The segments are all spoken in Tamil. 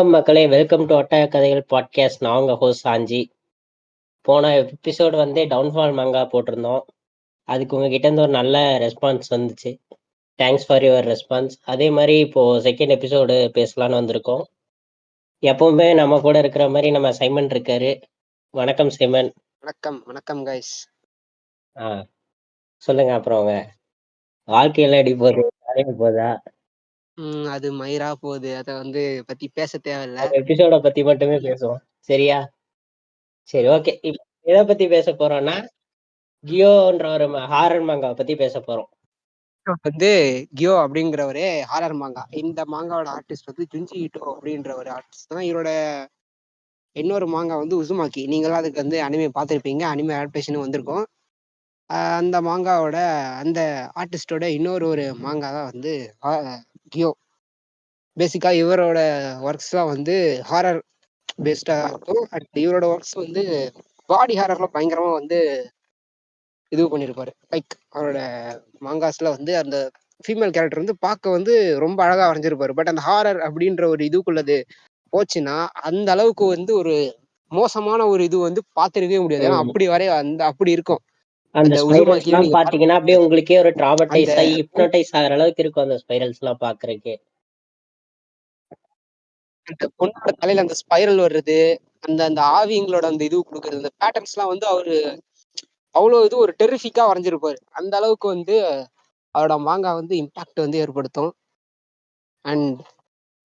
வணக்கம் மக்களே! வெல்கம் டு ஒட்டக கதைகள் பாட்காஸ்ட். நான் உங்க ஹோஸ்ட் சாஞ்சி. போன எபிசோடு வந்து டவுன்ஃபால் மாங்கா போட்டிருந்தோம். அதுக்கு உங்ககிட்ட இருந்து ஒரு நல்ல ரெஸ்பான்ஸ் வந்துச்சு. Thanks for your response. அதே மாதிரி இப்போ செகண்ட் எபிசோடு பேசலான்னு வந்திருக்கோம். எப்பவுமே நம்ம கூட இருக்கிற மாதிரி நம்ம சைமன் இருக்காரு. வணக்கம் சைமன். வணக்கம் கைஸ். சொல்லுங்க. அப்புறம் உங்க வாழ்க்கையெல்லாம் எப்படி போகுது? வேலைக்கு போதா? அது மயிரா போகுது. அத வந்து பத்தி பேச தேவையில்ல. எபிசோட பத்தி மட்டுமே பேசுவோம், சரியா? சரி, ஓகே. இப்ப எதை பத்தி பேச போறோம்னா, கியோன்ற ஒரு ஹாரர் மாங்காவை பத்தி பேச போறோம். வந்து கியோ அப்படிங்கிறவரு ஹாரர் மாங்கா. இந்த மாங்காவோட ஆர்டிஸ்ட் வந்து ஜுன்ஜி இட்டோ அப்படின்ற ஒரு ஆர்டிஸ்ட் தான். இவரோட இன்னொரு மாங்கா வந்து உசுமாக்கி. நீங்களாம் அதுக்கு வந்து அனிமே பார்த்துருப்பீங்க. அனிமே அடாப்டேஷனும் வந்திருக்கும். அந்த மாங்காவோட அந்த ஆர்டிஸ்டோட இன்னொரு மாங்கா தான் வந்து கியோ. பேசிக்கா இவரோட ஒர்க்ஸ்லாம் வந்து ஹாரர் பேஸ்டா இருக்கும். இவரோட ஒர்க்ஸ் வந்து பாடி ஹாரர்ல பயங்கரமா வந்து இது பண்ணியிருப்பாரு. லைக் அவரோட மாங்காஸ்ல வந்து அந்த ஃபீமேல் கேரக்டர் வந்து பார்க்க வந்து ரொம்ப அழகா வரைஞ்சிருப்பாரு. பட் அந்த ஹாரர் அப்படின்ற ஒரு இதுக்குள்ளது போச்சுன்னா அந்த அளவுக்கு வந்து ஒரு மோசமான ஒரு இது வந்து பார்த்திருக்கவே முடியாது. ஏன்னா அப்படி வரைய அப்படி இருக்கும். அந்த ஸ்பைரல்ஸ்லாம் நீங்க பாத்தீங்கன்னா அப்படியே உங்களுக்கே ஒரு ட்ராமடைஸ் ஆகி ஹிப்னோடைஸ் ஆகிற அளவுக்கு இருக்கும் அந்த ஸ்பைரல்ஸ்லாம் பாக்குறதுக்கே. அந்த பொண்ணோட தலையில அந்த ஸ்பைரல் வர்றது, அந்த அந்த ஆவிங்களோட அந்த இது கொடுக்குறது, அந்த பேட்டர்ன்ஸ்லாம் வந்து அவரு அவ்வளோ இது ஒரு டெரிஃபிக்கா வரைஞ்சிருப்பாரு. அந்த அளவுக்கு வந்து அவரோட மாங்கா வந்து இம்பாக்ட் வந்து ஏற்படுத்தும். அண்ட்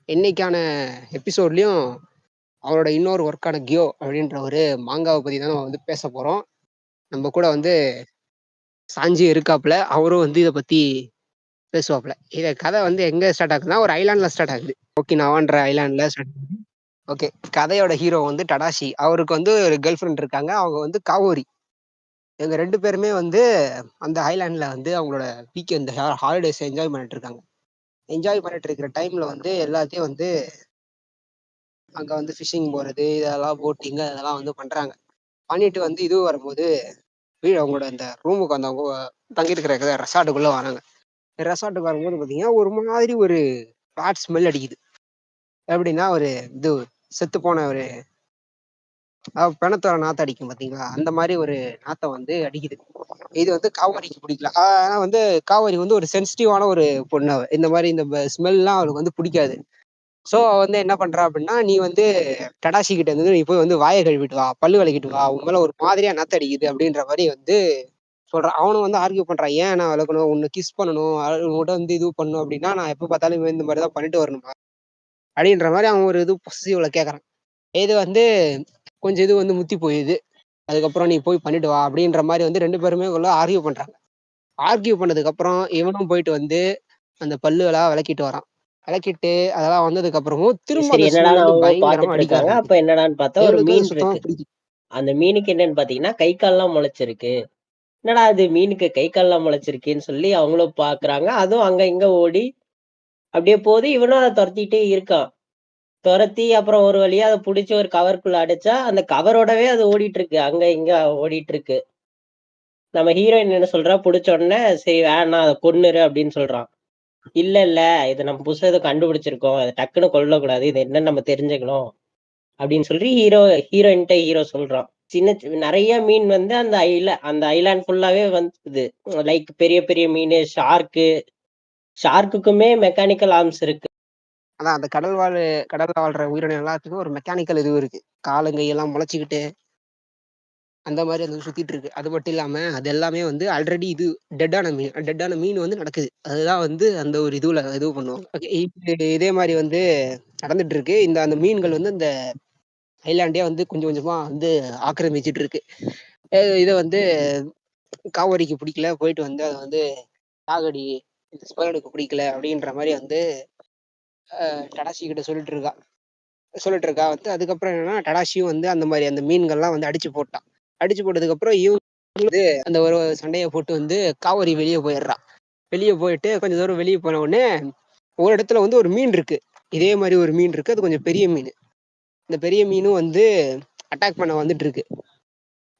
இன்னைக்கான எபிசோட்லயும் அவரோட இன்னொரு ஒர்க்கான கியோ அப்படின்ற ஒரு மாங்காவை பத்தி தான் நம்ம வந்து பேச போறோம். நம்ம கூட வந்து சாஞ்சி இருக்காப்புல. அவரும் வந்து இதை பத்தி பேசுவாப்புல. இத கதை வந்து எங்க ஸ்டார்ட் ஆகுதுன்னா ஒரு ஐலாண்ட்ல ஸ்டார்ட் ஆகுது. ஓகினாவான்ற ஐலாண்ட்ல ஸ்டார்ட் ஆகுது. ஓகே, கதையோட ஹீரோ வந்து டடாஷி. அவருக்கு வந்து ஒரு கேர்ள் ஃப்ரெண்ட் இருக்காங்க. அவங்க வந்து காவோரி. இவங்க 2 பேருமே வந்து அந்த ஐலாண்ட்ல வந்து அவங்களோட வீக்கெண்ட் ஹாலிடேஸ் என்ஜாய் பண்ணிட்டு இருக்காங்க. என்ஜாய் பண்ணிட்டு இருக்கிற டைம்ல வந்து எல்லாத்தையும் வந்து அங்க வந்து ஃபிஷிங் போறது, இதெல்லாம் போட்டிங் அதெல்லாம் வந்து பண்றாங்க. பண்ணிட்டு வந்து இது வரும்போது வீடு அவங்களோட அந்த ரூமுக்கு வந்து அவங்க தங்கியிருக்கிற ரெசார்ட்டுக்குள்ள வராங்க. ரெசார்ட்டுக்கு வரும்போது பாத்தீங்கன்னா ஒரு மாதிரி ஒரு பேட் ஸ்மெல் அடிக்குது. எப்படின்னா ஒரு இது செத்து போன ஒரு பிணத்தோட நாத்தம் அடிக்கும் பாத்தீங்களா, அந்த மாதிரி ஒரு நாத்தம் வந்து அடிக்குது. இது வந்து காவேரிக்கு பிடிக்கல. ஆனா வந்து காவேரி வந்து ஒரு சென்சிட்டிவான ஒரு பொண்ணு. இந்த மாதிரி இந்த ஸ்மெல்லாம் அவளுக்கு வந்து பிடிக்காது. ஸோ வந்து என்ன பண்றா அப்படின்னா, நீ வந்து டடாஷி கிட்ட இருந்து நீ போய் வந்து வாயை கழுவிட்டு வா, பல்லு விளக்கிட்டு வா, உன் மேல ஒரு மாதிரியா நாத்தம் அடிக்குது அப்படின்ற மாதிரி வந்து சொல்றான். அவனும் வந்து ஆர்கியூ பண்றான். ஏன் நான் வளர்க்கணும், உன்னை கிஸ் பண்ணணும், உன்கிட்ட வந்து இது பண்ணணும் அப்படின்னா நான் எப்ப பார்த்தாலும் இந்த மாதிரி தான் பண்ணிட்டு வரணுமா அப்படின்ற மாதிரி அவன் ஒரு இது பொசிசிவ்ல கேட்கறான். இது வந்து கொஞ்சம் இது வந்து முத்தி போயிடுது. அதுக்கப்புறம் நீ போய் பண்ணிட்டு வா அப்படின்ற மாதிரி வந்து 2 பேருமே உள்ள ஆர்கியூ பண்றாங்க. ஆர்கியூ பண்ணதுக்கு அப்புறம் இவனும் போயிட்டு வந்து அந்த பல்லுலாம் விளக்கிட்டு வரான். விளக்கிட்டு அதெல்லாம் வந்ததுக்கு அப்புறமும் திரும்ப சரி, அந்த என்னடா ஸ்மெல் வந்து அவங்க பயங்கரமா பாத்துட்டு அடிக்க இருக்காங்க. அப்ப ஆரம்பிக்குது. என்னடான்னு பார்த்தா ஒரு இவனுக்கு மீன் அது சுத்தமா இருக்கு. பிடிக்கும். அந்த மீனுக்கு என்னன்னு பாத்தீங்கன்னா கை கால்லாம் முளைச்சிருக்கு. என்னடா அது மீனுக்கு கை கால்லாம் முளைச்சிருக்குன்னு சொல்லி அவங்களும் பாக்குறாங்க. அதுவும் அங்க இங்க ஓடி அப்படியே போகுது. இவனும் அதை துரத்திட்டே இருக்கான். துரத்தி அப்புறம் ஒரு வழியா அதை புடிச்சு ஒரு கவருக்குள்ள அடைச்சா அந்த கவரோடவே அது ஓடிட்டு இருக்கு. அங்க இங்க ஓடிட்டு இருக்கு. நம்ம ஹீரோயின் என்ன சொல்றா, புடிச்ச உடனே சரி வேணாம் அதை கொன்னுரு அப்படின்னு சொல்றான். இல்ல இல்ல, இதை நம்ம புதுசா ஏதோ கண்டுபிடிச்சிருக்கோம், அதை டக்குன்னு கொல்லக்கூடாது, இது என்னன்னு நம்ம தெரிஞ்சுக்கணும் அப்படின்னு சொல்லி ஹீரோயின்ட்ட ஹீரோ சொல்றான். நிறைய மீன் வந்து அந்த ஐலாண்ட் ஃபுல்லாவே வந்து லைக் பெரிய பெரிய மீன், ஷார்க்குக்குமே மெக்கானிக்கல் ஆர்ம்ஸ் இருக்கு. அதான் அந்த கடல்ல வாழ்ற உயிரினம் எல்லாத்துக்கும் ஒரு மெக்கானிக்கல் இது இருக்கு. காலங்கையெல்லாம் முளைச்சிக்கிட்டு அந்த மாதிரி அது சுத்திட்டு இருக்கு. அது மட்டும் இல்லாம அது எல்லாமே வந்து ஆல்ரெடி இது டெட்டான மீன் வந்து நடக்குது. அதுதான் வந்து அந்த ஒரு இது பண்ணுவாங்க. ஓகே, இதே மாதிரி வந்து நடந்துட்டு இருக்கு. அந்த மீன்கள் வந்து இந்த ஐலாண்டே வந்து கொஞ்சம் கொஞ்சமா வந்து ஆக்கிரமிச்சிட்டு இருக்கு. இதை வந்து காவேரிக்கு பிடிக்கல. போயிட்டு வந்து அதை வந்து சாகடி, இந்த ஸ்பைரலுக்கு பிடிக்கல அப்படின்ற மாதிரி வந்து டடாஷி கிட்ட சொல்லிட்டு இருக்கா வந்து. அதுக்கப்புறம் என்னன்னா டடாஷியும் வந்து அந்த மாதிரி அந்த மீன்கள்லாம் வந்து அடிச்சு போட்டான். அடிச்சு போட்டதுக்கு அப்புறம் இவங்க வந்து அந்த ஒரு சண்டையை போட்டு வந்து காவேரி வெளியே போயிடுறான். வெளியே போயிட்டு கொஞ்சம் தூரம் வெளியே போன உடனே ஒரு இடத்துல வந்து ஒரு மீன் இருக்கு. இதே மாதிரி ஒரு மீன் இருக்கு. அது கொஞ்சம் பெரிய மீன். இந்த பெரிய மீனும் வந்து அட்டாக் பண்ண வந்துட்டு இருக்கு.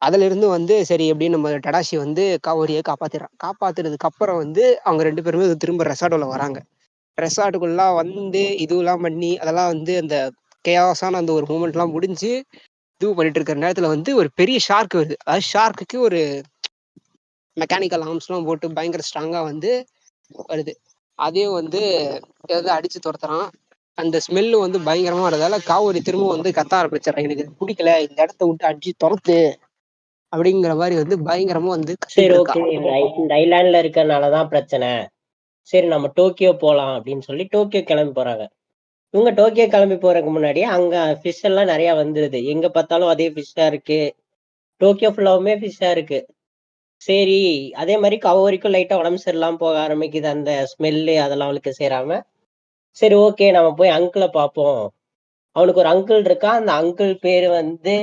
அதுல இருந்து வந்து சரி எப்படின்னு நம்ம டடாஷி வந்து காவேரியை காப்பாத்திடுறான். காப்பாத்துறதுக்கு அப்புறம் வந்து அவங்க 2 பேருமே திரும்ப ரெசார்ட்டுக்குள்ள வராங்க. ரெசார்ட்டுக்குள்ள வந்து இதுவெல்லாம் பண்ணி அதெல்லாம் வந்து அந்த கேஆஸான அந்த ஒரு மூமெண்ட்லாம் முடிஞ்சு இது பண்ணிட்டு இருக்கிற நேரத்துல வந்து ஒரு பெரிய ஷார்க் வருது. அதாவது ஷார்க்குக்கு ஒரு மெக்கானிக்கல் ஆர்ம்ஸ்லாம் போட்டு பயங்கர ஸ்ட்ராங்கா வந்து வருது. அதையும் வந்து ஏதாவது அடிச்சு துரத்துறான். அந்த ஸ்மெல்லு வந்து பயங்கரமா வரதால காவோரி திரும்ப வந்து கத்த ஆரம்பிச்சிடறான், எனக்கு இது பிடிக்கல, இந்த இடத்த விட்டு அடிச்சு துரத்து அப்படிங்கிற மாதிரி வந்து பயங்கரமா வந்து கத்திட்டு சரி, இருக்கா. ஓகே. இந்த ஐலாண்ட்ல இருக்கறனாலதான் பிரச்சனை. சரி, நம்ம டோக்கியோ போலாம் அப்படின்னு சொல்லி டோக்கியோ கிளம்பி போறாங்க. இவங்க டோக்கியோ கிளம்பி போறதுக்கு முன்னாடியே அங்க ஃபிஷ் எல்லாம் நிறைய வந்துருது. எங்க பார்த்தாலும் அதே ஃபிஷ்ஷா இருக்கு. டோக்கியோ ஃபுல்லாவுமே ஃபிஷ்ஷா இருக்கு. சரி, அதே மாதிரி கவோரிக்கும் லைட்டா உடம்பு சரியில்லாம போக ஆரம்பிக்குது. அந்த ஸ்மெல்லு அதெல்லாம் அவளுக்கு சேராம, சரி ஓகே நம்ம போய் அங்கிளை பார்ப்போம். அவனுக்கு ஒரு அங்கிள் இருக்கான். அந்த அங்கிள் பேரு வந்து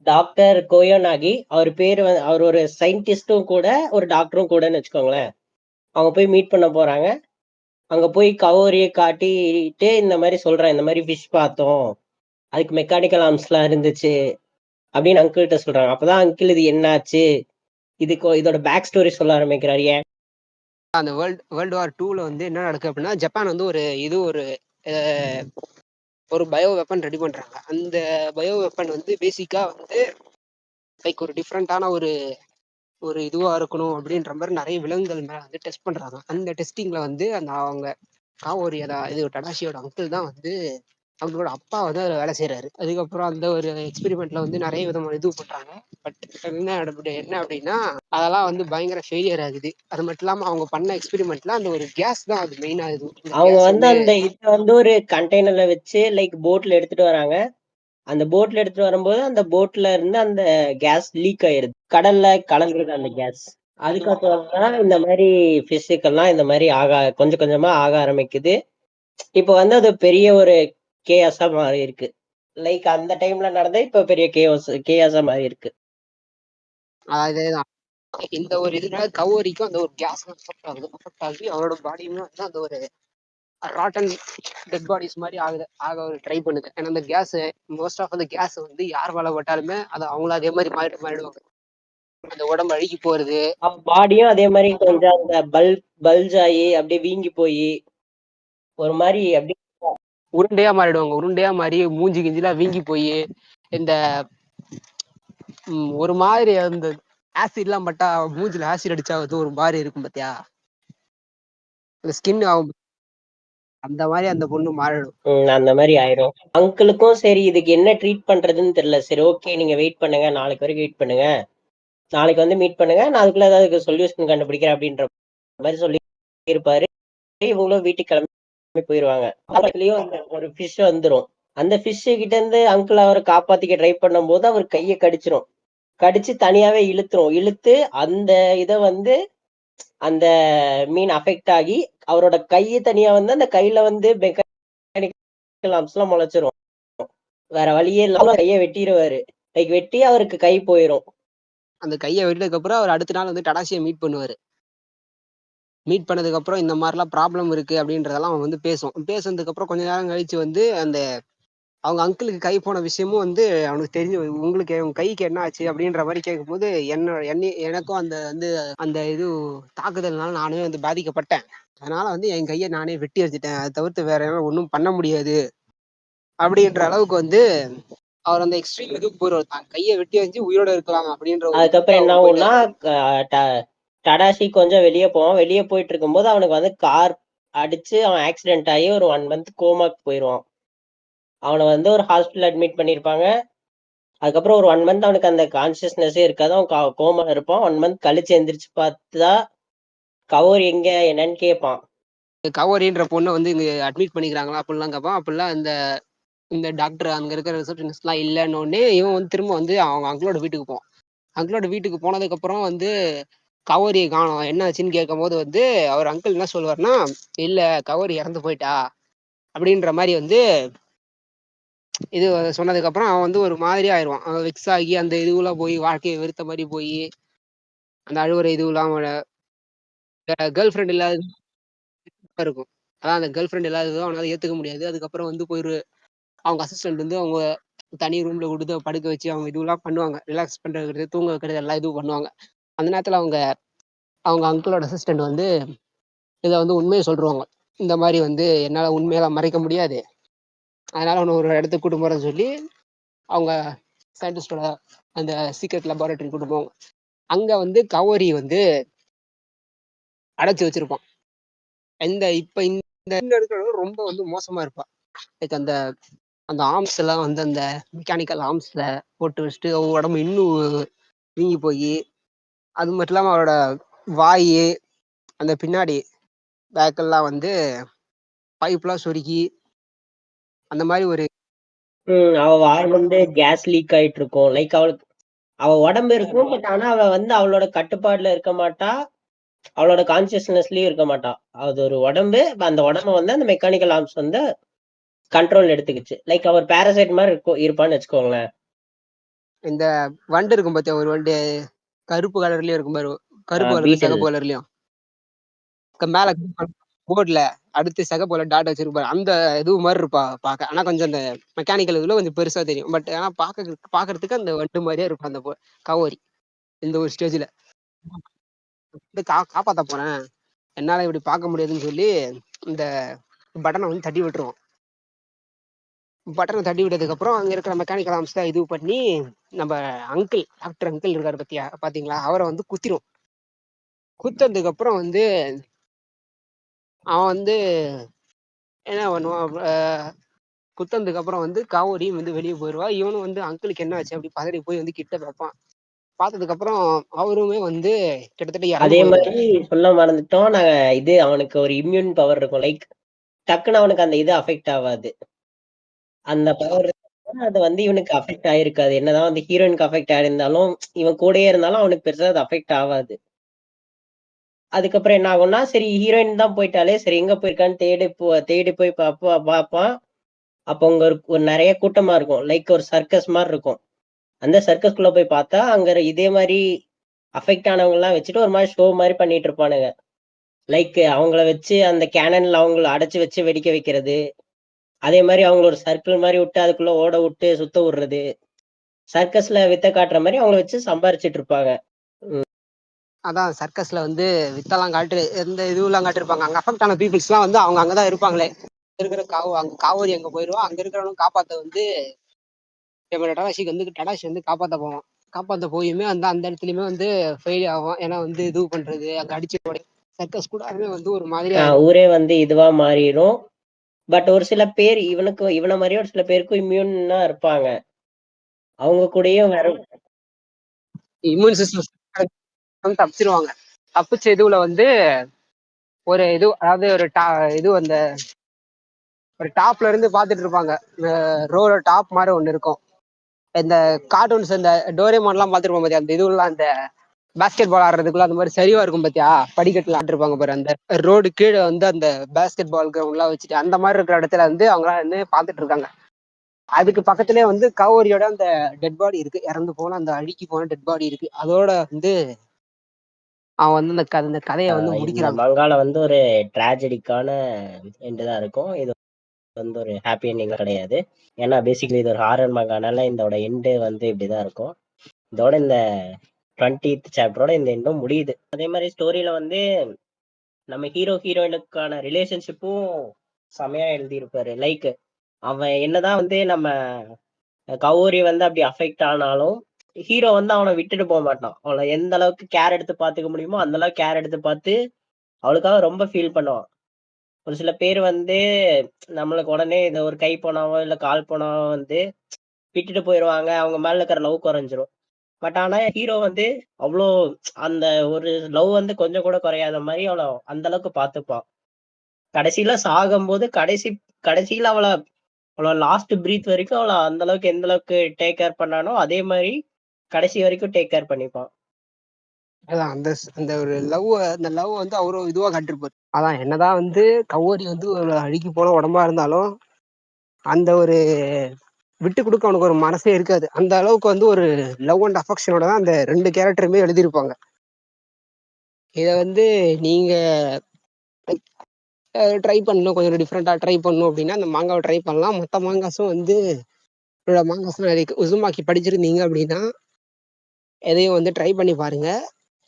டாக்டர் கோயோனாகி. அவர் பேரு அவர் ஒரு சயின்டிஸ்டும் கூட, ஒரு டாக்டரும் கூடன்னு வச்சுக்கோங்களேன். அவங்க போய் மீட் பண்ண போறாங்க. அங்க போய் கவோரியை காட்டிட்டு இந்த மாதிரி சொல்றேன், இந்த மாதிரி ஃபிஷ் பார்த்தோம், அதுக்கு மெக்கானிக்கல் ஆர்ம்ஸ்லாம் இருந்துச்சு அப்படின்னு அங்கிள்கிட்ட சொல்றாங்க. அப்பதான் அங்கிள் இது என்னாச்சு, இதோட பேக் ஸ்டோரி சொல்ல ஆரம்பிக்கிறாரு. ஏன் அந்த வேர்ல்டு வார் 2ல வந்து என்ன நடக்குது அப்படின்னா, ஜப்பான் வந்து ஒரு பயோ வெப்பன் ரெடி பண்றாங்க. அந்த பயோ வெப்பன் வந்து பேசிக்கா வந்து லைக் ஒரு டிஃப்ரெண்டான ஒரு இதுவா இருக்கணும் அப்படின்ற மாதிரி நிறைய விலங்குகள் மேல வந்து டெஸ்ட் பண்றாங்க. அந்த டெஸ்டிங்ல வந்து அவங்க காவோரியோட இது டடாஷியோட அங்கிள் தான் வந்து அவங்களோட அப்பா வந்து அதில் வேலை செய்யறாரு. அதுக்கப்புறம் அந்த ஒரு எக்ஸ்பெரிமெண்ட்ல வந்து நிறைய விதமான இது பண்றாங்க. பட் என்ன அப்படின்னா அதெல்லாம் வந்து பயங்கர ஃபெயிலியர் ஆகுது. அது மட்டும் இல்லாம அவங்க பண்ண எக்ஸ்பெரிமெண்ட்ல அந்த ஒரு கேஸ் தான் அது மெயினா இது. அவங்க வந்து அந்த இதை வந்து ஒரு கண்டெய்னர்ல வச்சு லைக் போட்ல எடுத்துட்டு வராங்க. அந்த போட்ல எடுத்துட்டு வரும்போது அந்த போட்ல இருந்து அந்த கேஸ் லீக் ஆயிருது, கடல்ல கலந்துருது அந்த கேஸ். அதுக்கப்புறம் தான் இந்த மாதிரி பிசிக்கெல்லாம் இந்த மாதிரி கொஞ்சம் கொஞ்சமா ஆக ஆரம்பிக்குது. இப்ப வந்து அது பெரிய ஒரு கேஎஸ்ஆ மாறி இருக்கு. லைக் அந்த டைம்ல நடந்த இப்ப பெரிய கேஎஸ்ஆ மாறி இருக்கு. அதேதான். இந்த ஒரு இதுனால கவோரிக்கும் அந்த ஒரு கேஸ் அஃபெக்ட் ஆகி அவரோட பாடியுமே வந்து அந்த ஒரு ராட்டன் டெட் பாடிஸ் மாதிரி ஆக ஒரு ட்ரை பண்ணுது. ஏன்னா அந்த கேஸ் மோஸ்ட் ஆஃப் அந்த கேஸ் வந்து யார் மேல பட்டாலுமே அது அவங்களும் அதே மாதிரி மாறிடுவாங்க. அந்த உடம்பு அழுகி போறது, பாடியும் அதே மாதிரி கொஞ்சம் அந்த பல்ஜ் ஆகி அப்படியே வீங்கி போய் ஒரு மாதிரி அப்படியே உருண்டையா மாறிடுவாங்க. உருண்டையா மாறி மூஞ்சி கிஞ்சிலாம் வீங்கி போய் இந்த ஒரு மாதிரி அந்த ஆசிட் எல்லாம் பட்டா மூஞ்சில ஆசிட் அடிச்சா வந்து ஒரு மாதிரி இருக்கும் பாத்தியா, அந்த ஸ்கின் அந்த மாதிரி அந்த பொண்ணு மாறிடும். அந்த மாதிரி ஆயிரும். அங்கிளுக்கும் சரி இதுக்கு என்ன ட்ரீட் பண்றதுன்னு தெரியல. சரி ஓகே, நீங்க வெயிட் பண்ணுங்க, நாளைக்கு வரைக்கும் வெயிட் பண்ணுங்க, நாளைக்கு வந்து மீட் பண்ணுங்க, நான் அதுக்குள்ள ஏதாவது சொல்யூஷன் கண்டுபிடிக்கிறேன் அப்படின்ற மாதிரி சொல்லி இருப்பாரு. இவங்களும் வீட்டுக்கு கிளம்பி போயிருவாங்க. அதுலயும் ஒரு ஃபிஷ் வந்துரும். அந்த ஃபிஷ் கிட்ட இருந்து அங்கிள் அவரை காப்பாத்திக்க ட்ரை பண்ணும் போது அவர் கையை கடிச்சிரும். கடிச்சு தனியாவே இழுத்து அந்த இதை வந்து அந்த மீன் அஃபெக்ட் ஆகி அவரோட கையை தனியா வந்து அந்த கையில வந்து மெக்கானிக்கல் ஆர்ம்ஸ்லாம் முளைச்சிரும். வேற வழியே இல்லாம கையை வெட்டிடுவாரு. லைக் வெட்டி அவருக்கு கை போயிரும். அந்த கையை வெட்டினதுக்கு அப்புறம் அவர் அடுத்த நாள் வந்து டடாஷியை மீட் பண்ணுவாரு. மீட் பண்ணதுக்கு அப்புறம் இந்த மாதிரிலாம் ப்ராப்ளம் இருக்கு அப்படின்றதெல்லாம் அவன் வந்து பேசுனதுக்கு அப்புறம் கொஞ்ச நேரம் கழிச்சு வந்து அந்த அவங்க அங்கிளுக்கு கை போன விஷயமும் வந்து அவனுக்கு தெரிஞ்சு, உங்களுக்கு உங்க கைக்கு என்ன ஆச்சு அப்படின்ற மாதிரி கேட்கும்போது எனக்கும் அந்த வந்து அந்த இது தாக்குதல்னால நானே வந்து பாதிக்கப்பட்டேன், அதனால வந்து என் கையை நானே வெட்டி வச்சுட்டேன், அதை தவிர்த்து வேற ஒன்றும் பண்ண முடியாது அப்படின்ற அளவுக்கு வந்து அவர் அந்த எக்ஸ்ட்ரீம் இதுக்கு போயிடுவார். தான் கையை வெட்டி வச்சு உயிரோட இருக்கலாம் அப்படின்ற ஒரு அதுக்கப்புறம் என்ன ஆகும்னா டடாஷி கொஞ்சம் வெளியே போவான். வெளியே போயிட்டு இருக்கும்போது அவனுக்கு வந்து கார் அடிச்சு அவன் ஆக்சிடென்ட் ஆகி ஒரு 1 மந்த் கோமாக்கு போயிடுவான். அவனை வந்து ஒரு ஹாஸ்பிட்டல் அட்மிட் பண்ணியிருப்பாங்க. அதுக்கப்புறம் ஒரு 1 மந்த் அவனுக்கு அந்த கான்சியஸ்னஸே இருக்காது. அவன் கோமா இருப்பான். 1 மந்த் கழிச்சு எந்திரிச்சு பார்த்தா கவோரி எங்க என்னன்னு கேட்பான். கவோரின்ற பொண்ணை வந்து இங்க அட்மிட் பண்ணிக்கிறாங்களா அப்படிலாம் கேட்பான். அப்படிலாம் இந்த டாக்டர் அங்க இருக்கிற ரிசப்ஷனிஸ்ட்லாம் இல்லைன்னு உடனே இவன் வந்து திரும்ப வந்து அவங்க அங்கிளோட வீட்டுக்கு போவான். அங்கிளோட வீட்டுக்கு போனதுக்கு அப்புறம் வந்து கவோரியை காணோம், என்ன ஆச்சுன்னு கேட்கும் போது வந்து அவர் அங்கிள் என்ன சொல்லுவார்னா, இல்ல கவோரி இறந்து போயிட்டா அப்படின்ற மாதிரி வந்து இது சொன்னதுக்கு அப்புறம் அவன் வந்து ஒரு மாதிரி ஆயிடுவான். அவன் வெக்ஸ் ஆகி அந்த இதுவெல்லாம் போய் வாழ்க்கையை வெறுத்த மாதிரி போய் அந்த அழுவுற இதுவெல்லாம் கேர்ள் ஃப்ரெண்ட் இல்லாத இருக்கும். அதான் அந்த கேர்ள் ஃப்ரெண்ட் இல்லாததும் அவனால ஏத்துக்க முடியாது. அதுக்கப்புறம் வந்து போய் அவங்க அசிஸ்டன்ட் வந்து அவங்க தனி ரூம்ல கொடுத்து படுக்க வச்சு அவங்க இதுவெல்லாம் பண்ணுவாங்க, ரிலாக்ஸ் பண்றது, தூங்க வைக்கிறது, எல்லாம் இதுவும் பண்ணுவாங்க. அந்த நேரத்துல அவங்க அங்கிளோட அசிஸ்டன்ட் வந்து இதை வந்து உண்மையை சொல்றாங்க. இந்த மாதிரி வந்து என்னால உண்மையெல்லாம் மறைக்க முடியாது, அதனால அவனை ஒரு இடத்துக்கு கூட்டு போறேன்னு சொல்லி அவங்க சயின்டிஸ்டோட அந்த சீக்ரெட் லெபார்டரி கூட்டு போவாங்க. அங்க வந்து கவோரி வந்து அடைச்சு வச்சிருப்பான். இப்ப இந்த இருக்கிறவங்க ரொம்ப வந்து மோசமா இருப்பா. லைக் அந்த அந்த ஆர்ம்ஸ் எல்லாம் வந்து அந்த மெக்கானிக்கல் ஆர்ம்ஸ்ல போட்டு வச்சுட்டு அவங்க உடம்பு இன்னும் வீங்கி போய், அது மட்டும் இல்லாம அவரோட வாய் அந்த பின்னாடி பேக்கெல்லாம் வந்து பைப்லாம் சொருகி அந்த மாதிரி ஒரு அவ வாயில இருந்து கேஸ் லீக் ஆயிட்டு இருக்கும். லைக் அவ உடம்பு இருக்கும். பட் ஆனா அவ வந்து அவளோட கட்டுப்பாடுல இருக்க மாட்டா. அவளோட கான்சியஸ்னஸ்லயும் இருக்க மாட்டா. அது ஒரு உடம்பு. அந்த உடம்ப வந்து அந்த மெக்கானிக்கல் ஆர்ம்ஸ் வந்து கண்ட்ரோல் எடுத்துக்கிச்சு. லைக் அவர் பாராசைட் மாதிரி இருப்பான்னு வச்சுக்கோங்களேன். இந்த வண்டு இருக்கும் பாத்தியா, ஒரு வண்டு கருப்பு கலர்லயும் இருக்கும் பாரு, கருப்பு கலர்லயும் பீட்டில். சிகப்பு கலர்லயும் மேல போர்ட்ல அடுத்து சிகப்பு கலர் டாட் வச்சிருப்பாரு. அந்த இது மாதிரி இருப்பா பார்க்க. ஆனா கொஞ்சம் அந்த மெக்கானிக்கல் இதுல கொஞ்சம் பெருசா தெரியும். பட் ஆனா பாக்குறதுக்கு அந்த வண்டு மாதிரியே இருக்கும் அந்த கவோரி. இந்த ஒரு ஸ்டேஜ்ல காப்பாத்த போறேன், என்னால இப்படி பார்க்க முடியாதுன்னு சொல்லி இந்த பட்டனை வந்து தட்டி விட்டுருவோம். பட்டனை தட்டி விட்டதுக்கு அப்புறம் அங்க இருக்கிற மெக்கானிக்கல் ஆர்ம்ஸ் தான் இது பண்ணி நம்ம டாக்டர் அங்கிள் இருக்காரு பாத்தீங்களா, அவரை வந்து குத்திரும். குத்ததுக்கு அப்புறம் வந்து அவன் வந்து என்ன பண்ணுவான், குத்ததுக்கு அப்புறம் வந்து காவோரியும் வந்து வெளியே போயிடுவா. இவனும் வந்து அங்கிளுக்கு என்ன ஆச்சு அப்படி பதறி போய் வந்து கிட்ட பார்ப்பான். பார்த்ததுக்கு அப்புறம் அவருமே வந்து கிட்டத்தட்ட இறந்து அதே போயிடுவாரு. மாதிரி சொல்ல மறந்துட்டோம். நாங்க அவனுக்கு ஒரு இம்யூன் பவர் இருக்கும். லைக் டக்குன்னு அவனுக்கு அந்த இது அஃபெக்ட் ஆகாது. அந்த பவர் அது வந்து இவனுக்கு அஃபெக்ட் ஆயிருக்காது. என்னதான் வந்து ஹீரோயினுக்கு அஃபெக்ட் ஆயிருந்தாலும் இவன் கூடயே இருந்தாலும் அவனுக்கு பெருசா அது அஃபெக்ட் ஆகாது. அதுக்கப்புறம் என்ன ஆகும்னா, சரி ஹீரோயின் தான் போயிட்டாலே, சரி எங்க போயிருக்கான்னு தேடி போய் பார்ப்பான். அப்போ அங்க ஒரு நிறைய கூட்டமா இருக்கும். லைக் ஒரு சர்க்கஸ் மாதிரி இருக்கும். அந்த சர்க்கஸ்குள்ள போய் பார்த்தா அங்க இதே மாதிரி அஃபெக்ட் ஆனவங்க எல்லாம் வச்சுட்டு ஒரு மாதிரி ஷோ மாதிரி பண்ணிட்டு இருப்பானுங்க. லைக் அவங்கள வச்சு அந்த கேனன்ல அவங்கள அடைச்சு வச்சு வெடிக்க வைக்கிறது. அதே மாதிரி அவங்கள ஒரு சர்க்கிள் மாதிரி விட்டு அதுக்குள்ள ஓட விட்டு சுத்த விடுறது. சர்க்கஸ்ல வித்த காட்டுற மாதிரி அவங்கள வச்சு சம்பாரிச்சிட்டு இருப்பாங்க. அதான் சர்க்கஸ்ல வந்து வித்தெல்லாம் காட்டு எந்த இதுவெல்லாம் காட்டிருப்பாங்க. அங்க அஃபெக்ட் ஆன பீப்புள்ஸ் எல்லாம் வந்து அவங்க அங்கதான் இருப்பாங்களே. இருக்கிற அங்க காவோரி அங்க போயிடுவோம். அங்க இருக்கிறவங்க காப்பாத்த வந்து டடாஷிக்கு வந்து டடாஷி வந்து காப்பாத்த போவான். காப்பாத்த போயுமே வந்து அந்த இடத்துலயுமே வந்து ஃபெயில் ஆகும். ஏன்னா வந்து இது பண்றது அங்க அடிச்சு சர்க்கஸ் கூட வந்து ஒரு மாதிரியா ஊரே வந்து இதுவா மாறிடும். பட் ஒரு சில பேர் இவனை மாதிரியே ஒரு சில பேருக்கும் இம்யூன்னா இருப்பாங்க. அவங்க கூடயும் வேற இம்யூன் சிஸ்டம் தப்பிச்சிருவாங்க. தப்பிச்ச இதுல வந்து ஒரு இது, அதாவது ஒரு இது அந்த ஒரு டாப்ல இருந்து பாத்துட்டு இருப்பாங்க. ரோட டாப் மாதிரி ஒண்ணு இருக்கும். இந்த கார்ட்டூன்ஸ் இந்த டோரேமான் எல்லாம் பாத்துருப்போம் பாத்தியா, அந்த இதுலாம் அந்த பாஸ்கெட் பால் ஆடுறதுக்குள்ள அந்த மாதிரி சரிவா இருக்கும் பாத்தியா, படிக்கட்டுல ஆட்டிருப்பாங்க பாரு. அந்த ரோடு கீழே வந்து அந்த பாஸ்கெட் பால் கிரவுண்ட் எல்லாம் வச்சுட்டு அந்த மாதிரி இருக்கிற இடத்துல வந்து அவங்க வந்து பாத்துட்டு இருக்காங்க. அதுக்கு பக்கத்துலயே வந்து கவோரியோட அந்த டெட் பாடி இருக்கு. இறந்து போன அந்த அழுக்கி போன டெட் பாடி இருக்கு. அதோட வந்து அவன் வந்து அந்த கதையை வந்து இந்த முடிக்கிறாங்க. மங்கால வந்து ஒரு டிராஜடிக்கான எண்டு தான் இருக்கும். இது வந்து ஒரு ஹாப்பி எண்டிங் கிடையாது. ஏன்னா பேசிக்கலி இது ஒரு ஹாரர் மங்கானால இதோட எண்டு வந்து இப்படிதான் இருக்கும். இதோட இந்த 20th சாப்டரோட இந்த எண்டும் முடியுது. அதே மாதிரி ஸ்டோரியில வந்து நம்ம ஹீரோயினுக்கான ரிலேஷன்ஷிப்பும் செமையா எழுதியிருப்பாரு. லைக் அவன் என்னதான் வந்து நம்ம கவோரி வந்து அப்படி அஃபெக்ட் ஆனாலும் ஹீரோ வந்து அவனை விட்டுட்டு போக மாட்டான். அவளை எந்த அளவுக்கு கேர் எடுத்து பாத்துக்க முடியுமோ அந்த அளவுக்கு கேர் எடுத்து பார்த்து அவளுக்காக ரொம்ப ஃபீல் பண்ணுவான். ஒரு சில பேர் வந்து நம்மளுக்கு உடனே இந்த ஒரு கை போனாவோ இல்ல கால் போனாவோ வந்து விட்டுட்டு போயிடுவாங்க. அவங்க மேல இருக்கிற லவ் குறைஞ்சிரும். பட் ஆனா ஹீரோ வந்து அவ்வளோ அந்த ஒரு லவ் வந்து கொஞ்சம் கூட குறையாத மாதிரி அவளை அந்த அளவுக்கு பார்த்துப்பான். கடைசியில சாகும்போது கடைசியில அவளோட லாஸ்ட் பிரீத் வரைக்கும் அவளை அந்த அளவுக்கு எந்த அளவுக்கு டேக் கேர் பண்ணானோ அதே மாதிரி கடைசி வரைக்கும் டேக் கேர் பண்ணிப்பான். அதான் அந்த ஒரு அந்த லவ் வந்து அவரு இதுவா காட்டிருப்பாரு. அதான் என்னதான் வந்து கவோரி வந்து ஒரு அழுகி போன உடம்பா இருந்தாலும் அந்த ஒரு விட்டு கொடுக்க அவனுக்கு ஒரு மனசே இருக்காது. அந்த அளவுக்கு வந்து ஒரு லவ் அண்ட் அஃபெக்ஷனோட தான் அந்த ரெண்டு கேரக்டருமே எழுதியிருப்பாங்க. இதை வந்து நீங்க ட்ரை பண்ணணும், கொஞ்சம் டிஃப்ரெண்டா ட்ரை பண்ணணும் அப்படின்னா அந்த மாங்காவை ட்ரை பண்ணலாம். மொத்த மாங்காஸும் வந்து மாங்காஸ் உசுமாக்கி படிச்சிருந்தீங்க அப்படின்னா எதையும் வந்து ட்ரை பண்ணி பாருங்க.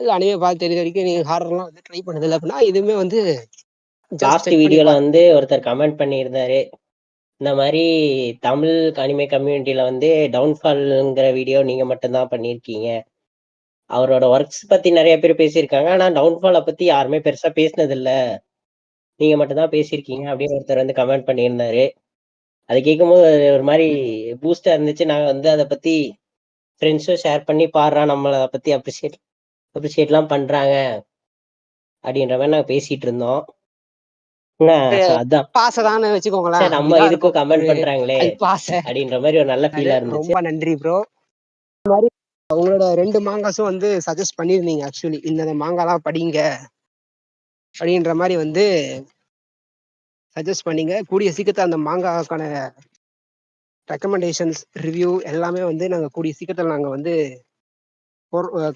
அனிமே பார்த்து தெரிஞ்ச வரைக்கும் நீங்க ஹாரர்லாம் வந்து ட்ரை பண்ணதில்லை அப்படின்னா இதுவுமே வந்து லாஸ்ட் வீடியோல வந்து ஒருத்தர் கமெண்ட் பண்ணியிருந்தாரு, இந்த மாதிரி தமிழ் அனிமே கம்யூனிட்டியில வந்து டவுன்ஃபால்ங்கிற வீடியோ நீங்க மட்டும்தான் பண்ணியிருக்கீங்க. அவரோட ஒர்க்ஸ் பத்தி நிறைய பேர் பேசியிருக்காங்க. ஆனா டவுன்ஃபாலை பத்தி யாருமே பெருசா பேசினது இல்ல. நீங்க மட்டும்தான் பேசியிருக்கீங்க அப்படின்னு ஒருத்தர் வந்து கமெண்ட் பண்ணியிருந்தாரு. அது கேட்கும்போது ஒரு மாதிரி பூஸ்டா இருந்துச்சு. நாங்க வந்து அதை பத்தி ஃப்ரெண்ட்ஸும் ஷேர் பண்ணி பாடுறா நம்மளை அதை பத்தி அப்ரிஷியேட்லாம் பண்றாங்க அப்படின்ற மாதிரி நாங்க பேசிட்டு இருந்தோம். so அதான் பாசதான்னு வச்சுக்கோங்களேன். சார் நம்ம அப்படிதான் இதுக்கும் இருக்கும். கமெண்ட் ஒரு பண்றாங்களே அல்பாசை. அப்படின்ற மாதிரி ஒரு நல்ல அது ஃபீலா இருந்துச்சு. ரொம்ப நன்றி ப்ரோ. இந்த மாதிரி உங்களோட 2 மாங்காஸும் வந்து சஜஸ்ட் பண்ணியிருந்தீங்க. ஆக்சுவலி இந்த மாங்காலாம் படிங்க அப்படின்ற மாதிரி வந்து சஜஸ்ட் பண்ணீங்க. கூடிய சீக்கிரத்தில் அந்த மாங்காக்கான ரெக்கமெண்டேஷன்ஸ், ரிவ்யூ எல்லாமே வந்து நாங்கள் கூடிய சீக்கிரத்தில் நாங்கள் வந்து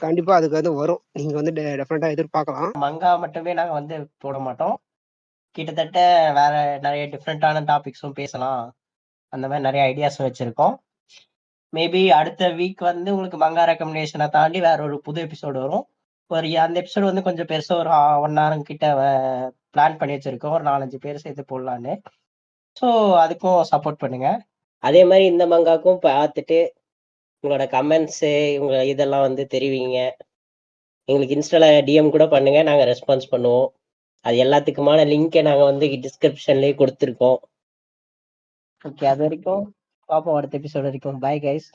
கண்டிப்பா அதுக்கு வந்து வரும். நீங்க வந்து டெஃபினட்டா எதிர்பார்க்கலாம். மங்கா மட்டுமே நாங்க வந்து போட மாட்டோம். கிட்டத்தட்ட வேற நிறைய டிஃப்ரெண்டான டாபிக்ஸும் பேசலாம். அந்த மாதிரி நிறைய ஐடியாஸும் வச்சிருக்கோம். மேபி அடுத்த வீக் வந்து உங்களுக்கு மங்கா ரெக்கமெண்டேஷனை தாண்டி வேற ஒரு புது எபிசோடு வரும். அந்த எபிசோடு வந்து கொஞ்சம் பெருசா ஒரு 1 hour கிட்ட பிளான் பண்ணி வச்சிருக்கோம். ஒரு 4-5 பேர் சேர்த்து போடலான்னு. ஸோ அதுக்கும் சப்போர்ட் பண்ணுங்க. அதே மாதிரி இந்த மங்காக்கும் பார்த்துட்டு உங்களோட கமெண்ட்ஸு உங்க இதெல்லாம் வந்து தெரிவிங்க. எங்களுக்கு இன்ஸ்டால டிஎம் கூட பண்ணுங்க, நாங்க ரெஸ்பான்ஸ் பண்ணுவோம். அது எல்லாத்துக்குமான லிங்கை நாங்க வந்து டிஸ்கிரிப்ஷன்லயே கொடுத்துருக்கோம். ஓகே, அது வரைக்கும் பார்ப்போம் அடுத்த எபிசோடு வரைக்கும். Bye guys.